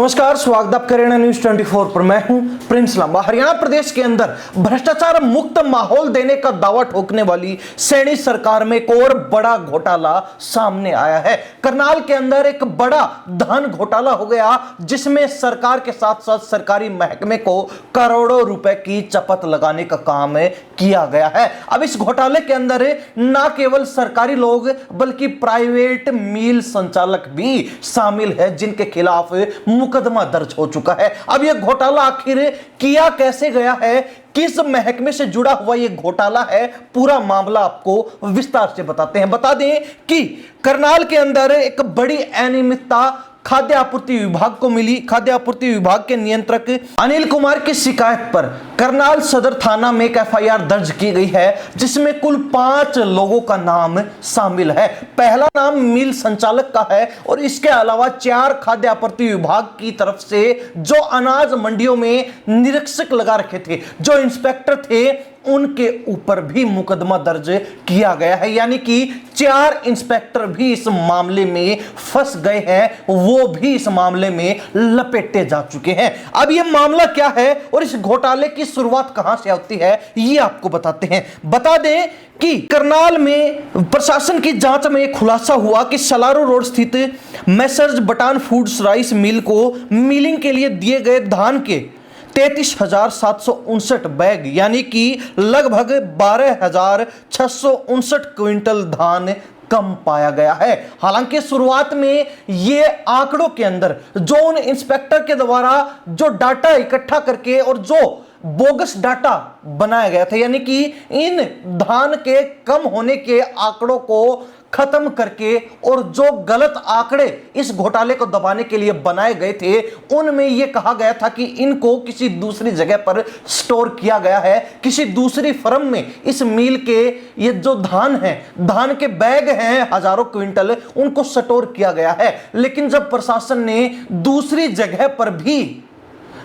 नमस्कार, स्वागत आप करें न्यूज 24 पर। मैं हूं प्रिंस लांबा। हरियाणा प्रदेश के अंदर भ्रष्टाचार मुक्त माहौल देने का दावा ठोकने वाली सैनी सरकार में एक और बड़ा घोटाला सामने आया है। करनाल के अंदर एक बड़ा धन घोटाला हो गया, जिसमें सरकार के साथ साथ सरकारी महकमे को करोड़ों रुपए की चपत लगाने का काम किया गया है। अब इस घोटाले के अंदर न केवल सरकारी लोग बल्कि प्राइवेट मिल संचालक भी शामिल है, जिनके खिलाफ मुकदमा दर्ज हो चुका है। अब यह घोटाला आखिर किया कैसे गया है, किस महकमे से जुड़ा हुआ यह घोटाला है, पूरा मामला आपको विस्तार से बताते हैं। बता दें कि करनाल के अंदर एक बड़ी अनियमितता खाद्य आपूर्ति विभाग को मिली। खाद्य आपूर्ति विभाग के नियंत्रक अनिल कुमार की शिकायत पर करनाल सदर थाना में एक एफआईआर दर्ज की गई है, जिसमें कुल 5 लोगों का नाम शामिल है। पहला नाम मिल संचालक का है और इसके अलावा 4 खाद्य आपूर्ति विभाग की तरफ से जो अनाज मंडियों में निरीक्षक लगा रखे थे, जो इंस्पेक्टर थे, उनके ऊपर भी मुकदमा दर्ज किया गया है। यानी कि 4 इंस्पेक्टर भी इस मामले में फंस गए हैं, वो भी इस मामले में लपेटे जा चुके हैं। अब यह मामला क्या है और इस घोटाले की शुरुआत कहां से होती है, ये आपको बताते हैं। बता दें कि करनाल में प्रशासन की जांच में खुलासा हुआ कि सलारू रोड स्थित मैसर्स बटान फूड्स राइस मिल को मिलिंग के लिए दिए गए धान के 33,759 बैग यानी कि लगभग 12,659 क्विंटल धान कम पाया गया है। हालांकि शुरुआत में ये आंकड़ों के अंदर जो उन इंस्पेक्टर के द्वारा जो डाटा इकट्ठा करके और जो बोगस डाटा बनाया गया था, यानी कि इन धान के कम होने के आंकड़ों को खत्म करके और जो गलत आंकड़े इस घोटाले को दबाने के लिए बनाए गए थे, उनमें यह कहा गया था कि इनको किसी दूसरी जगह पर स्टोर किया गया है, किसी दूसरी फर्म में इस मिल के ये जो धान है, धान के बैग हैं हजारों क्विंटल, उनको स्टोर किया गया है। लेकिन जब प्रशासन ने दूसरी जगह पर भी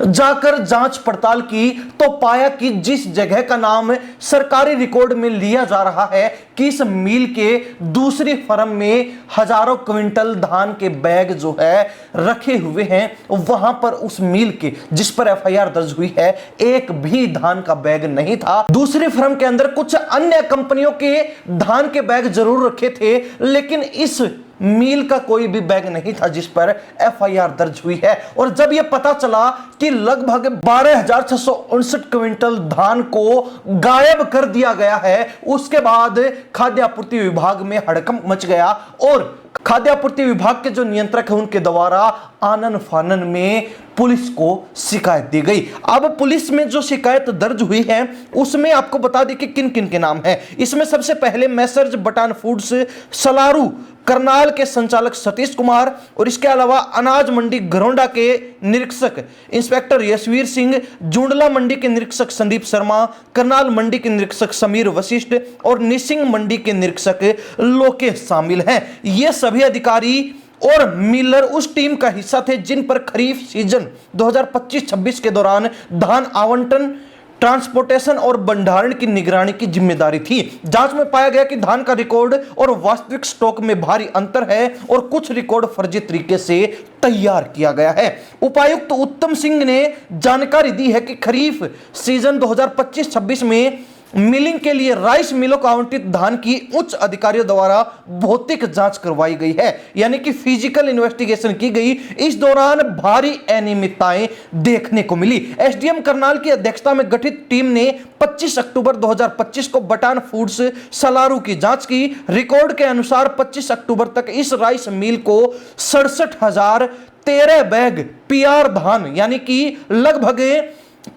जाकर जांच पड़ताल की तो पाया कि जिस जगह का नाम सरकारी रिकॉर्ड में लिया जा रहा है कि इस मिल के दूसरी फर्म में हजारों क्विंटल धान के बैग जो है रखे हुए हैं, वहां पर उस मिल के जिस पर एफआईआर दर्ज हुई है, एक भी धान का बैग नहीं था। दूसरी फर्म के अंदर कुछ अन्य कंपनियों के धान के बैग जरूर रखे थे, लेकिन इस मिल का कोई भी बैग नहीं था जिस पर एफआईआर दर्ज हुई है। और जब यह पता चला कि लगभग 12,659 क्विंटल धान को गायब कर दिया गया है, उसके बाद खाद्य आपूर्ति विभाग में हड़कंप मच गया और खाद्य आपूर्ति विभाग के जो नियंत्रक है, उनके द्वारा आनन फानन में पुलिस को शिकायत दी गई। अब पुलिस में जो शिकायत दर्ज हुई है उसमें आपको बता दें कि किन किन के नाम हैं। इसमें सबसे पहले मैसर्स बटान फूड्स सलारू करनाल के संचालक सतीश कुमार और इसके अलावा अनाज मंडी घरोंडा के निरीक्षक इंस्पेक्टर यशवीर सिंह, जुंडला मंडी के निरीक्षक संदीप शर्मा, करनाल मंडी के निरीक्षक समीर वशिष्ठ और निसिंग मंडी के निरीक्षक लोकेश शामिल हैं। ये सभी अधिकारी और मिलर उस टीम का हिस्सा थे जिन पर खरीफ सीजन 2025-26 के दौरान धान आवंटन, ट्रांसपोर्टेशन और भंडारण की निगरानी की जिम्मेदारी थी। जांच में पाया गया कि धान का रिकॉर्ड और वास्तविक स्टॉक में भारी अंतर है और कुछ रिकॉर्ड फर्जी तरीके से तैयार किया गया है। उपायुक्त उत्तम सिंह ने जानकारी दी है कि खरीफ सीजन 2025-26 में मिलिंग के लिए राइस मिलों को आवंटित धान की उच्च अधिकारियों द्वारा भौतिक जांच करवाई गई है, यानी कि फिजिकल इन्वेस्टिगेशन की गई। इस दौरान भारी अनियमितताएं देखने को मिली। एसडीएम करनाल की अध्यक्षता में गठित टीम ने 25 अक्टूबर 2025 को बटान फूड्स सलारू की जांच की। रिकॉर्ड के अनुसार 25 अक्टूबर तक इस राइस मिल को 67,013 बैग पीआर धान यानी कि लगभग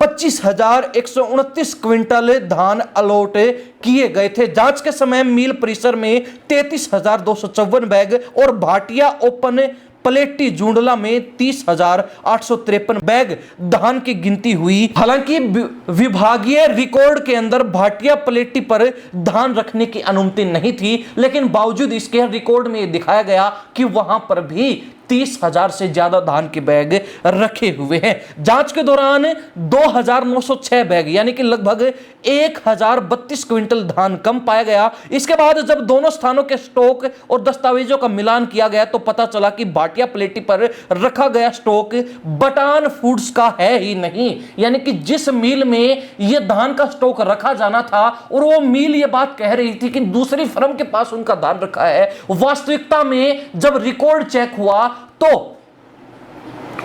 25,129 क्विंटल धान अलॉट किए गए थे। जांच के समय मिल परिसर में 33,254 बैग और भाटिया ओपन पलेटी जुंडला में 30,853 बैग धान की गिनती हुई। हालांकि विभागीय रिकॉर्ड के अंदर भाटिया पलेटी पर धान रखने की अनुमति नहीं थी, लेकिन बावजूद इसके रिकॉर्ड में दिखाया गया कि वहां पर भी 30,000 से ज्यादा धान के बैग रखे हुए हैं। जांच के दौरान 2,906 बैग यानी कि लगभग 1,032 क्विंटल धान कम पाया गया। इसके बाद जब दोनों स्थानों के स्टॉक और दस्तावेजों का मिलान किया गया तो पता चला कि भाटिया पलेटी पर रखा गया स्टॉक बटान फूड्स का है ही नहीं, यानी कि जिस मिल में यह धान का स्टॉक रखा जाना था और वो मिल ये बात कह रही थी कि दूसरी फर्म के पास उनका धान रखा है, वास्तविकता में जब रिकॉर्ड चेक हुआ तो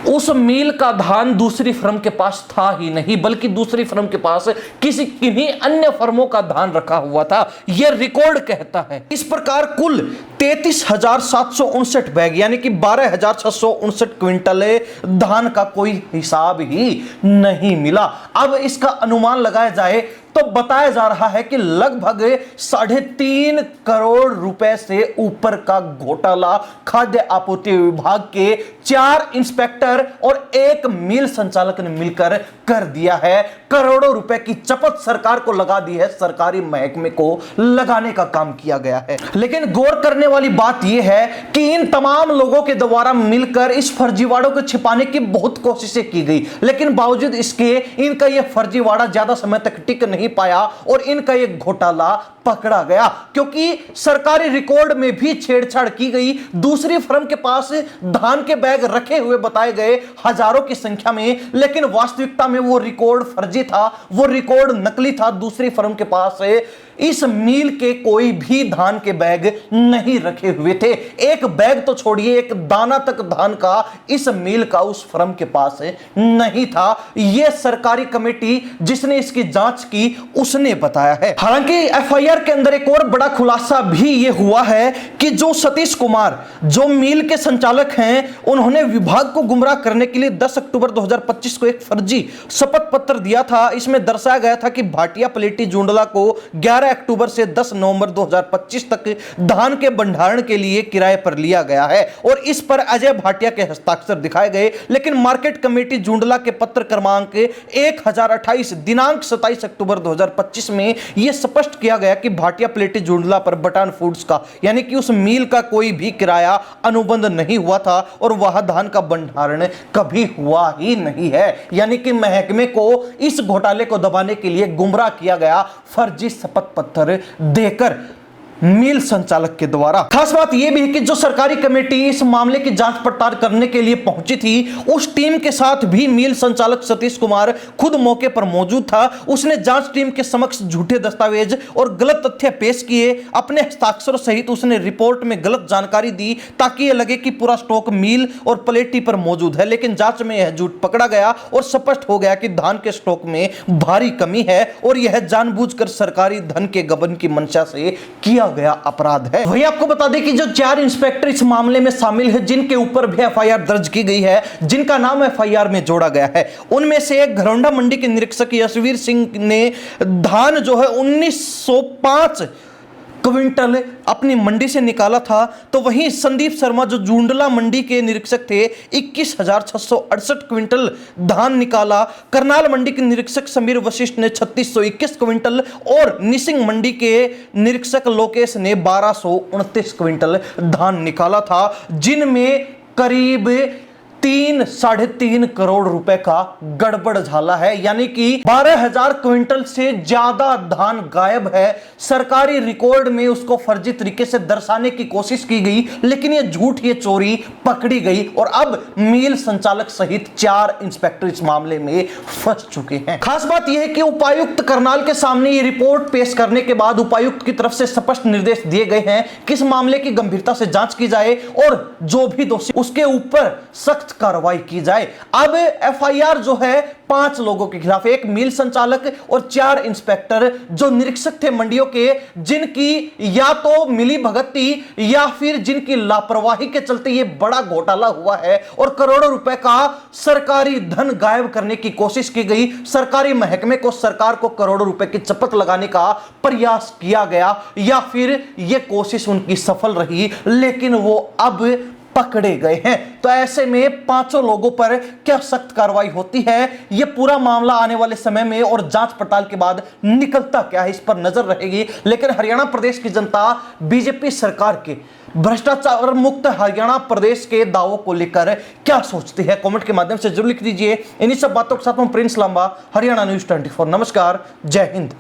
उस मिल का धान दूसरी फर्म के पास था ही नहीं, बल्कि दूसरी फर्म के पास किन्हीं अन्य फर्मों का धान रखा हुआ था, यह रिकॉर्ड कहता है। इस प्रकार कुल 33,759 बैग यानी कि 12,659 क्विंटल धान का कोई हिसाब ही नहीं मिला। अब इसका अनुमान लगाया जाए तो बताया जा रहा है कि लगभग 3.5 करोड़ रुपए से ऊपर का घोटाला खाद्य आपूर्ति विभाग के 4 इंस्पेक्टर और 1 मिल संचालक ने मिलकर कर दिया है। करोड़ों रुपए की चपत सरकार को लगा दी है, सरकारी महकमे को लगाने का काम किया गया है। लेकिन गौर करने वाली बात यह है कि इन तमाम लोगों के द्वारा मिलकर इस फर्जीवाड़ों को छिपाने की बहुत कोशिशें की गई, लेकिन बावजूद इसके इनका यह फर्जीवाड़ा ज्यादा समय तक टिक नहीं पाया और इनका एक घोटाला पकड़ा गया, क्योंकि सरकारी रिकॉर्ड में भी छेड़छाड़ की गई। दूसरी फर्म के पास धान के बैग रखे हुए बताए गए हजारों की संख्या में, लेकिन वास्तविकता में वो रिकॉर्ड फर्जी था, वो रिकॉर्ड नकली था। दूसरी फर्म के पास इस मिल के कोई भी धान के बैग नहीं रखे हुए थे। एक बैग तो छोड़िए, एक दाना तक धान का इस मिल का उस फर्म के पास नहीं था। यह सरकारी कमेटी जिसने इसकी जांच की उसने बताया है। हालांकि एफआईआर के अंदर एक और बड़ा खुलासा भी यह हुआ है कि जो सतीश कुमार जो मिल के संचालक हैं, उन्होंने विभाग को गुमराह करने के लिए 10 अक्टूबर 2025 को एक फर्जी शपथ पत्र दिया था। इसमें दर्शाया गया था कि भाटिया पलेटी जुंडला को 11 अक्टूबर से 10 नवंबर 2025 तक धान के भंडारण के लिए किराए पर लिया गया है और इस पर अजय भाटिया के हस्ताक्षर दिखाए गए। लेकिन मार्केट कमेटी जुंडला के पत्र क्रमांक 1028 दिनांक 27 अक्टूबर 2025 में यह स्पष्ट किया गया कि भाटिया पलेटी जुंडला पर बटान फूड्स का यानी कि उस मिल का कोई भी किराया अनुबंध नहीं हुआ था और वह धान का भंडारण कभी हुआ ही नहीं है। यानी कि महकमे को इस घोटाले को दबाने के लिए गुमराह किया गया फर्जी शपथ पत्र देकर मिल संचालक के द्वारा। खास बात यह भी है कि जो सरकारी कमेटी इस मामले की जांच पड़ताल करने के लिए पहुंची थी, उस टीम के साथ भी मिल संचालक सतीश कुमार खुद मौके पर मौजूद था। उसने जांच टीम के समक्ष झूठे दस्तावेज और गलत तथ्य पेश किए। अपने हस्ताक्षर सहित उसने रिपोर्ट में गलत जानकारी दी ताकि यह लगे कि पूरा स्टॉक मिल और पलेटी पर मौजूद है। लेकिन जांच में यह झूठ पकड़ा गया और स्पष्ट हो गया कि धान के स्टॉक में भारी कमी है और यह जानबूझकर सरकारी धन के गबन की मंशा से किया गया अपराध है। वही आपको बता दें कि जो 4 इंस्पेक्टर इस मामले में शामिल है, जिनके ऊपर भी एफआईआर दर्ज की गई है, जिनका नाम एफआईआर में जोड़ा गया है, उनमें से एक घरौंडा मंडी के निरीक्षक यशवीर सिंह ने धान जो है 1905 क्विंटल अपनी मंडी से निकाला था। तो वहीं संदीप शर्मा जो जुंडला मंडी के निरीक्षक थे 21,668 क्विंटल धान निकाला। करनाल मंडी के निरीक्षक समीर वशिष्ठ ने 3,621 क्विंटल और निसिंग मंडी के निरीक्षक लोकेश ने 1,229 क्विंटल धान निकाला था, जिनमें करीब 3-3.5 करोड़ रुपए का गड़बड़ झाला है। यानी कि 12,000 क्विंटल से ज्यादा धान गायब है। सरकारी रिकॉर्ड में उसको फर्जी तरीके से दर्शाने की कोशिश की गई, लेकिन ये झूठ, ये चोरी पकड़ी गई और अब मिल संचालक सहित 4 इंस्पेक्टर इस मामले में फंस चुके हैं। खास बात यह है कि उपायुक्त करनाल के सामने ये रिपोर्ट पेश करने के बाद उपायुक्त की तरफ से स्पष्ट निर्देश दिए गए हैं कि इस मामले की गंभीरता से जांच की जाए और जो भी दोषी उसके ऊपर सख्त कार्रवाई की जाए। अब एफआईआर जो है 5 लोगों के खिलाफ, एक मिल संचालक और 4 इंस्पेक्टर जो निरीक्षक थे मंडियों के, जिनकी या तो मिली भगती या फिर जिनकी लापरवाही के चलते यह बड़ा घोटाला हुआ है और करोड़ों रुपए का सरकारी धन गायब करने की कोशिश की गई। सरकारी महकमे को, सरकार को करोड़ों रुपए की चपत लगाने का प्रयास किया गया या फिर यह कोशिश उनकी सफल रही, लेकिन वो अब पकड़े गए हैं। तो ऐसे में 5 लोगों पर क्या सख्त कार्रवाई होती है, यह पूरा मामला आने वाले समय में और जांच पड़ताल के बाद निकलता क्या है, इस पर नजर रहेगी। लेकिन हरियाणा प्रदेश की जनता बीजेपी सरकार के भ्रष्टाचार मुक्त हरियाणा प्रदेश के दावों को लेकर क्या सोचते हैं, कमेंट के माध्यम से जरूर लिख दीजिए। इन्हीं सब बातों के साथ मैं प्रिंस लांबा, हरियाणा न्यूज़ 24। नमस्कार, जय हिंद।